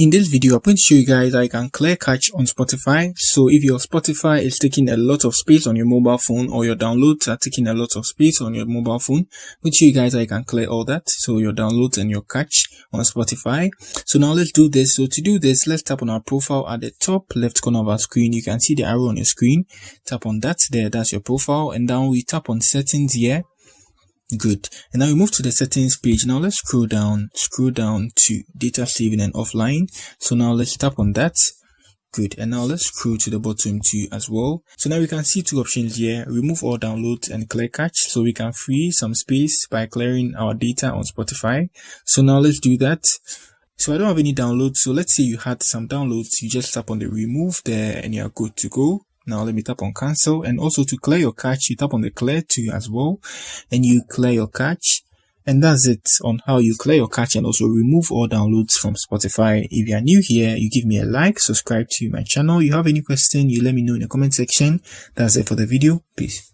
In this video, I'm going to show you guys how you can clear cache on Spotify. So if your Spotify is taking a lot of space on your mobile phone, or your downloads are taking a lot of space on your mobile phone, I'm going to show you guys how you can clear all that. So your downloads and your cache on Spotify. So now let's do this. So to do this, let's tap on our profile at the top left corner of our screen. You can see the arrow on your screen. Tap on that there. That's your profile. And then we tap on settings here. Good. And now we move to the settings page. Now let's scroll down to data saving and offline. So now let's tap on that. Good. And now let's scroll to the bottom too as well. So now we can see two options here: remove all downloads and clear cache. So we can free some space by clearing our data on Spotify. So now let's do that. So I don't have any downloads. So let's say you had some downloads. You just tap on the remove there and you're good to go. Now let me tap on cancel, and also to clear your cache, you tap on the clear too as well, and you clear your cache. And that's it on how you clear your cache and also remove all downloads from Spotify. If you are new here, you give me a like, subscribe to my channel. You have any question, you let me know in the comment section. That's it for the video. Peace.